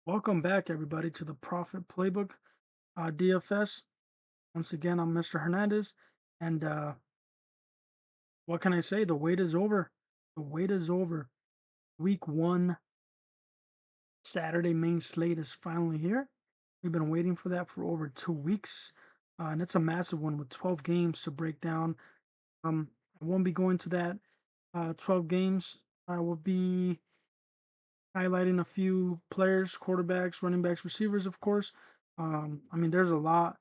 Welcome back, everybody, to the Profit Playbook DFS. Once again, I'm Mr. Hernandez, and what can I say? The wait is over. The wait is over. Week 1, Saturday main slate is finally here. We've been waiting for that for over 2 weeks, and it's a massive one with 12 games to break down. I won't be going to that 12 games. I will be highlighting a few players, quarterbacks, running backs, receivers, of course. I mean, there's a lot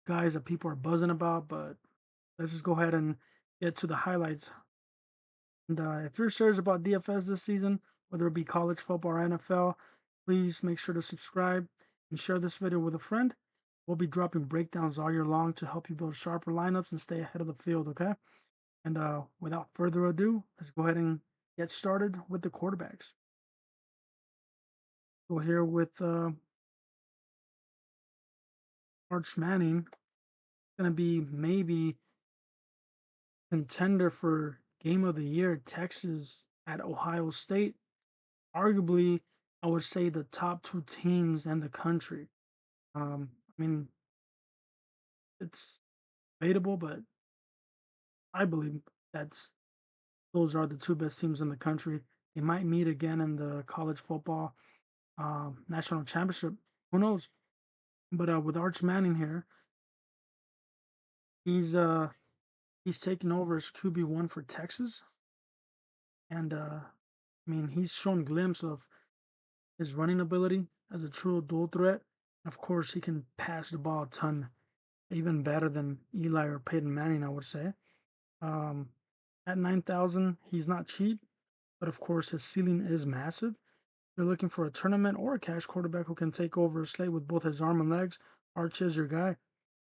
guys that people are buzzing about, but let's just go ahead and get to the highlights. And if you're serious about DFS this season, whether it be college football or NFL, please make sure to subscribe and share this video with a friend. We'll be dropping breakdowns all year long to help you build sharper lineups and stay ahead of the field, okay? And without further ado, let's go ahead and get started with the quarterbacks. Go here with Arch Manning. Going to be maybe contender for game of the year, Texas at Ohio State. Arguably, I would say the top two teams in the country. I mean, it's debatable, but I believe those are the two best teams in the country. They might meet again in the college football national championship. Who knows? But with Arch Manning here, he's taking over as QB1 for Texas, and I mean he's shown glimpse of his running ability as a true dual threat. Of course, he can pass the ball a ton, even better than Eli or Peyton Manning, I would say. Um, at 9,000, he's not cheap, but of course, his ceiling is massive. If you're looking for a tournament or a cash quarterback who can take over a slate with both his arm and legs, Arch is your guy.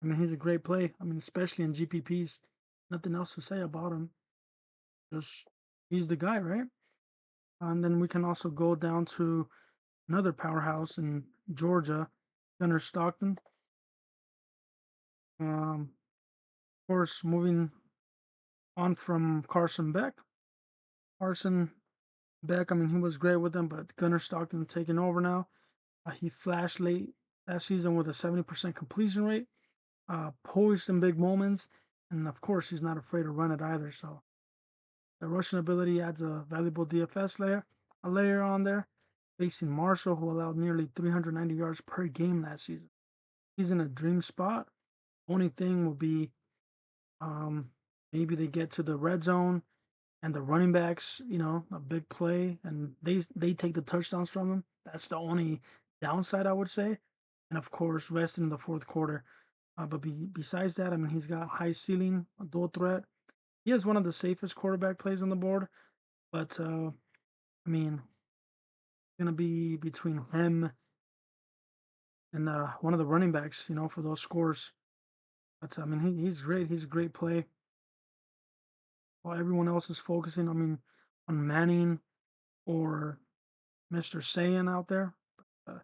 I mean, he's a great play. I mean, especially in GPPs. Nothing else to say about him. Just he's the guy, right? And then we can also go down to another powerhouse in Georgia, Gunnar Stockton. Of course, moving on from Carson Beck. Carson Beck, I mean, he was great with them, but Gunnar Stockton taking over now. He flashed late last season with a 70% completion rate, poised in big moments, and of course, he's not afraid to run it either. So the rushing ability adds a valuable DFS a layer on there. Facing Marshall, who allowed nearly 390 yards per game last season. He's in a dream spot. Only thing will be maybe they get to the red zone and the running backs, a big play, and they take the touchdowns from him. That's the only downside, I would say. And of course, resting in the fourth quarter. Besides that, I mean, he's got high ceiling, a dual threat. He has one of the safest quarterback plays on the board. But I mean, it's gonna be between him and one of the running backs, for those scores. But I mean, he's great. He's a great play. While everyone else is focusing, I mean, on Manning or Mr. Saiyan out there. Uh,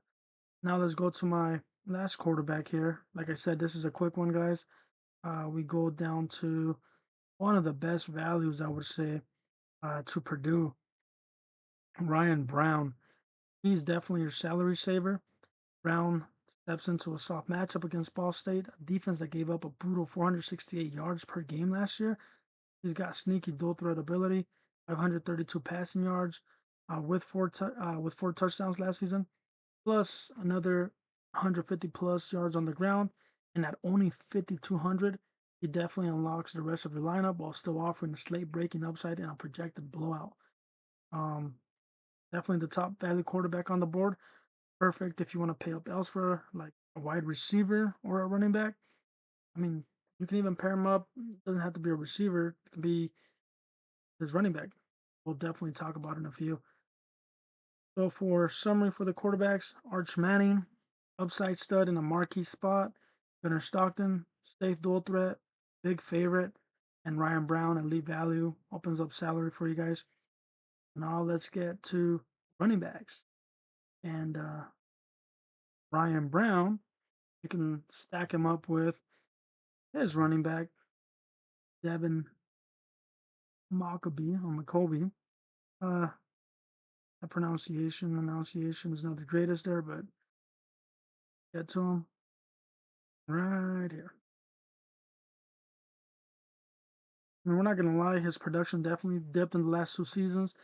Now let's go to my last quarterback here. Like I said, this is a quick one, guys. We go down to one of the best values, I would say, to Purdue, Ryan Browne. He's definitely your salary saver. Browne steps into a soft matchup against Ball State, a defense that gave up a brutal 468 yards per game last year. He's got sneaky dual threat ability, 532 passing yards, with four touchdowns last season, plus another 150 plus yards on the ground. And at only 5,200, he definitely unlocks the rest of your lineup while still offering a slate breaking upside and a projected blowout. Um, Definitely the top value quarterback on the board. Perfect if you want to pay up elsewhere, like a wide receiver or a running back. I mean, you can even pair him up. It doesn't have to be a receiver. It can be his running back. We'll definitely talk about it in a few. So for summary for the quarterbacks, Arch Manning, upside stud in a marquee spot. Gunnar Stockton, safe dual threat, big favorite, and Ryan Browne, elite value, opens up salary for you guys. Now let's get to running backs. And Ryan Browne, you can stack him up with his running back, Devin Mockobee or Mockobee. Uh, The enunciation is not the greatest there, but get to him right here. I mean, we're not gonna lie, his production definitely dipped in the last 2 seasons,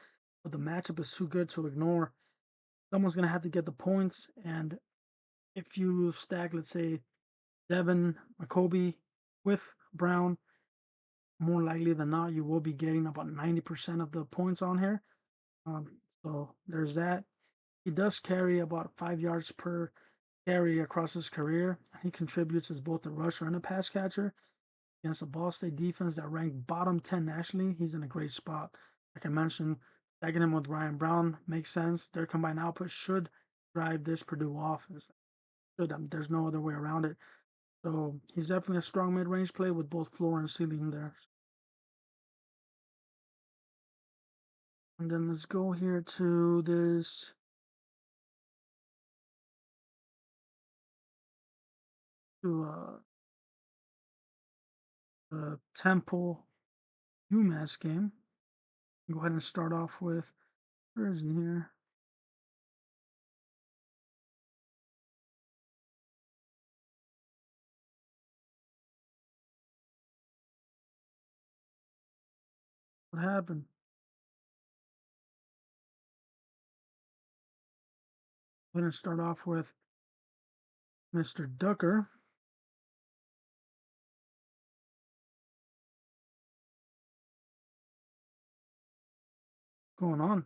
but the matchup is too good to ignore. Someone's gonna have to get the points, and if you stack, let's say, Devin, Mockobee with Browne, more likely than not, you will be getting about 90% of the points on here. So there's that. He does carry about 5 yards per carry across his career. He contributes as both a rusher and a pass catcher. Against a Ball State defense that ranked bottom 10 nationally, he's in a great spot. Like I mentioned, tagging him with Ryan Browne makes sense. Their combined output should drive this Purdue offense. There's no other way around it. So he's definitely a strong mid-range play with both floor and ceiling there. And then let's go here to this the Temple UMass game. Go ahead and start off with, where is he here? What happened? Go ahead and start off with Mr. Ducker. What's going on?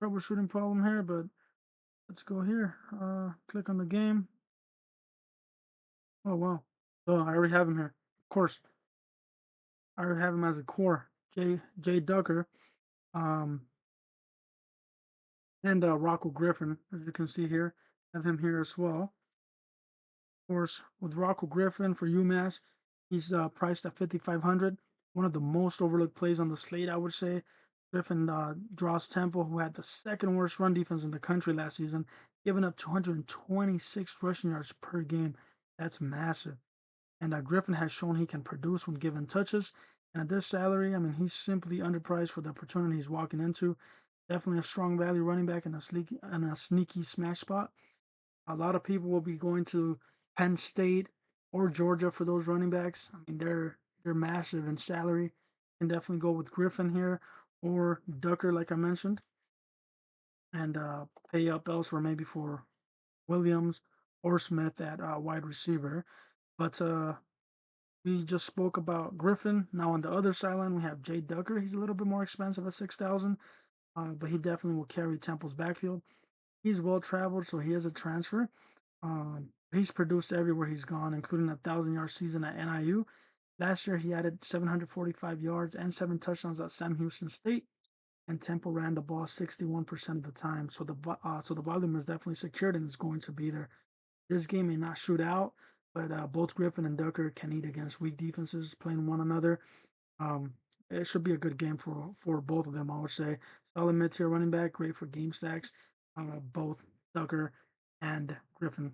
Troubleshooting problem here, but let's go here. Click on the game. Oh wow. Oh, I already have him here. Of course. I already have him as a core. J Ducker. Um and Rocko Griffin, as you can see here. Have him here as well. Of course, with Rocko Griffin for UMass, he's priced at 5,500. One of the most overlooked plays on the slate, I would say. Griffin draws Temple, who had the second worst run defense in the country last season, giving up 226 rushing yards per game. That's massive. And Griffin has shown he can produce when given touches. And at this salary, I mean, he's simply underpriced for the opportunity he's walking into. Definitely a strong value running back in a sneaky smash spot. A lot of people will be going to Penn State or Georgia for those running backs. I mean, they're massive in salary. Can definitely go with Griffin here or Ducker, like I mentioned, and pay up elsewhere maybe for Williams or Smith at wide receiver. But we just spoke about Griffin. Now on the other sideline, we have Jay Ducker. He's a little bit more expensive at 6,000, but he definitely will carry Temple's backfield. He's well traveled, so he is a transfer. He's produced everywhere he's gone, including a 1,000-yard season at NIU. Last year, he added 745 yards and 7 touchdowns at Sam Houston State, and Temple ran the ball 61% of the time. So the volume is definitely secured and is going to be there. This game may not shoot out, but both Griffin and Ducker can eat against weak defenses playing one another. Um, it should be a good game for both of them, I would say. Solid mid-tier running back, great for game stacks. Both Ducker and Griffin.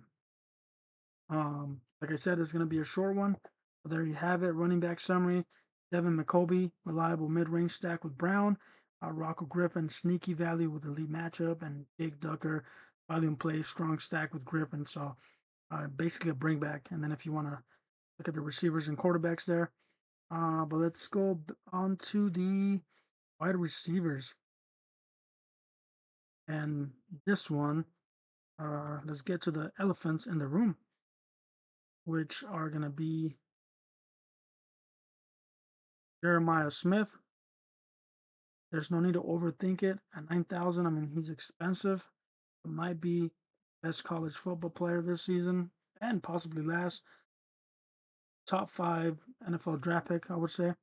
Like I said, it's going to be a short one. But there you have it. Running back summary. Devin Mockobee, reliable mid-range stack with Browne. Rocko Griffin, sneaky value with elite matchup. And Jake Ducker, volume play, strong stack with Griffin. So basically a bring back. And then if you want to look at the receivers and quarterbacks there. But let's go on to the wide receivers. And this one, let's get to the elephants in the room, which are going to be Jeremiah Smith. There's no need to overthink it. At 9,000, I mean, he's expensive. It might be best college football player this season and possibly last. Top 5 NFL draft pick, I would say.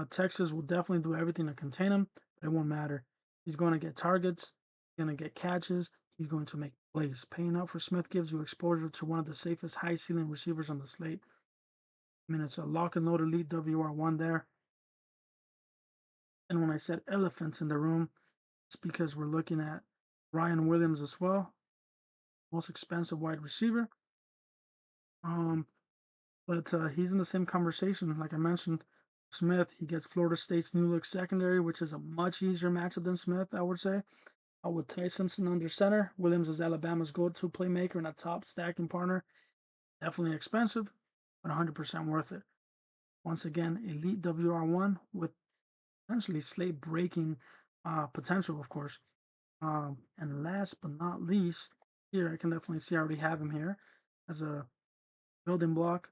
Texas will definitely do everything to contain him, but it won't matter. He's going to get targets, he's going to get catches, he's going to make plays. Paying up for Smith gives you exposure to one of the safest high ceiling receivers on the slate. I mean, it's a lock and load elite WR1 there. And when I said elephants in the room, it's because we're looking at Ryan Williams as well, most expensive wide receiver. But he's in the same conversation, like I mentioned, Smith, he gets Florida State's new look secondary, which is a much easier matchup than Smith, I would say. With Ty Simpson under center, Williams is Alabama's go-to playmaker and a top stacking partner. Definitely expensive, but 100% worth it. Once again, elite WR1 with potentially slate breaking potential, of course. And last but not least, here I can definitely see I already have him here as a building block.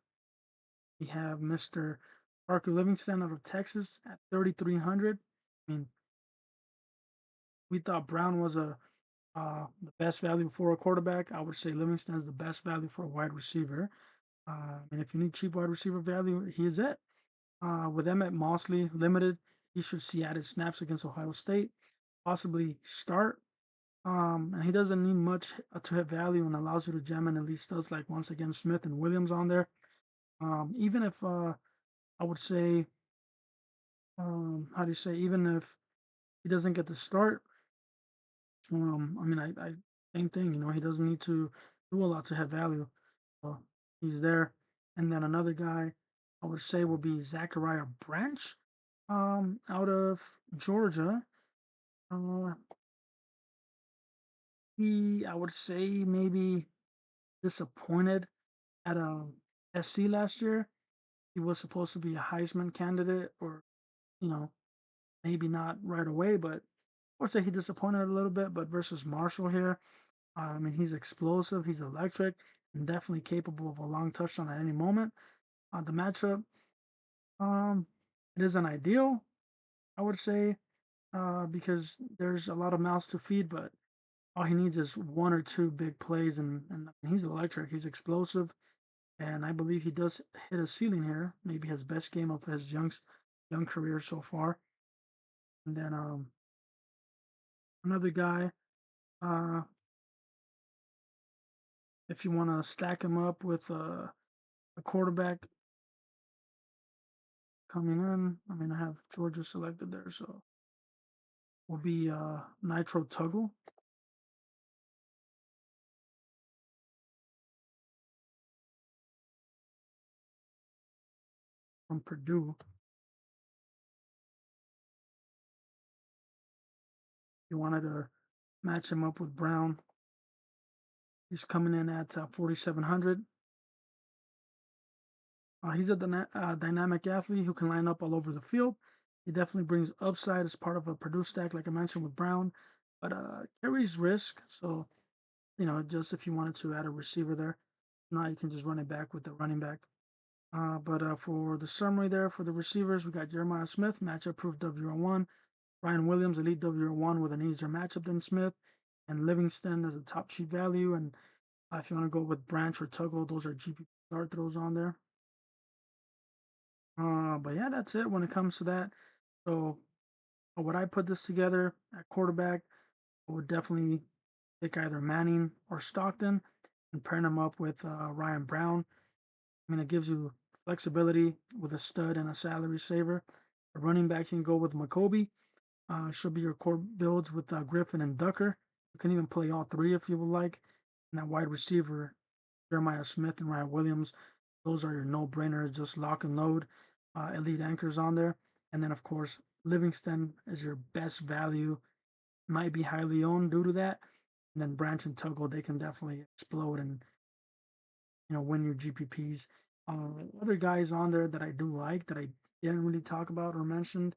We have Mr. Parker Livingstone out of Texas at 3,300. I mean, we thought Browne was the best value for a quarterback. I would say Livingstone is the best value for a wide receiver. And if you need cheap wide receiver value, he is it. With Emmett Mosley limited, he should see added snaps against Ohio State, possibly start. And he doesn't need much to hit value and allows you to gem in at least studs like once again Smith and Williams on there. Even if I would say, how do you say, even if he doesn't get the start, I mean, I same thing, he doesn't need to do a lot to have value. So he's there. And then another guy I would say will be Zachariah Branch, out of Georgia. Uh, I would say maybe disappointed at SC last year. He was supposed to be a Heisman candidate, or you know, maybe not right away, but I would say he disappointed a little bit. But versus Marshall here, I mean, he's explosive, he's electric, and definitely capable of a long touchdown at any moment. The matchup, um, it isn't ideal, I would say, because there's a lot of mouths to feed, but all he needs is one or two big plays, and he's electric, he's explosive, and I believe he does hit a ceiling here, maybe his best game of his young career so far. And then another guy, uh, if you want to stack him up with a quarterback coming in, I mean, I have Georgia selected there, so will be Nitro Tuggle from Purdue. You wanted to match him up with Browne. He's coming in at 4,700. He's a dynamic athlete who can line up all over the field. He definitely brings upside as part of a Purdue stack, like I mentioned with Browne, but carries risk. So, just if you wanted to add a receiver there, now you can just run it back with the running back. But for the summary there, for the receivers, we got Jeremiah Smith, matchup proof WR1, Ryan Williams, elite WR1 with an easier matchup than Smith, and Livingston as a top cheap value. And if you want to go with Branch or Tuggle, those are GPP start throws on there. But yeah, that's it when it comes to that. So would I put this together at quarterback? I would definitely pick either Manning or Stockton and pair them up with Ryan Browne. I mean, it gives you flexibility with a stud and a salary saver. A running back, you can go with Mockobee. Should be your core builds with Griffin and Ducker. You can even play all three if you would like. And that wide receiver, Jeremiah Smith and Ryan Williams, those are your no-brainers. Just lock and load elite anchors on there. And then, of course, Livingston is your best value. Might be highly owned due to that. And then Branch and Tuggle, they can definitely explode and win your GPPs. Other guys on there that I do like that I didn't really talk about or mentioned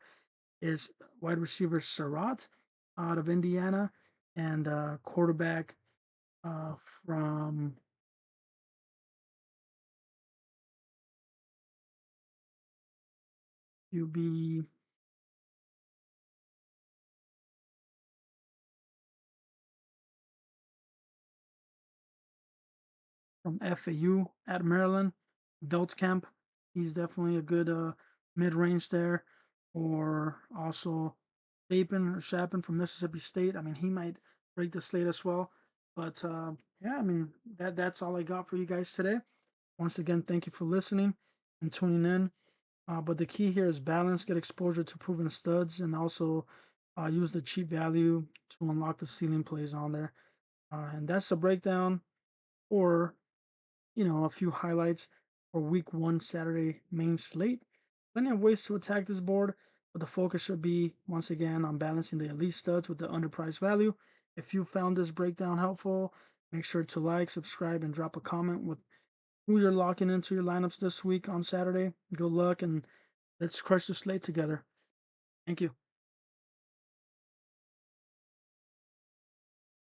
is wide receiver Surratt out of Indiana and quarterback from UB. From FAU at Maryland, Camp. He's definitely a good mid range there. Or also Shapen from Mississippi State. I mean, he might break the slate as well. But yeah, I mean that's all I got for you guys today. Once again, thank you for listening and tuning in. But the key here is balance, get exposure to proven studs, and also use the cheap value to unlock the ceiling plays on there. And that's the breakdown, or a few highlights for week one Saturday main slate. plenty of ways to attack this board, but the focus should be, once again, on balancing the elite studs with the underpriced value. If you found this breakdown helpful, make sure to like, subscribe, and drop a comment with who you're locking into your lineups this week on Saturday. Good luck, and let's crush the slate together. Thank you.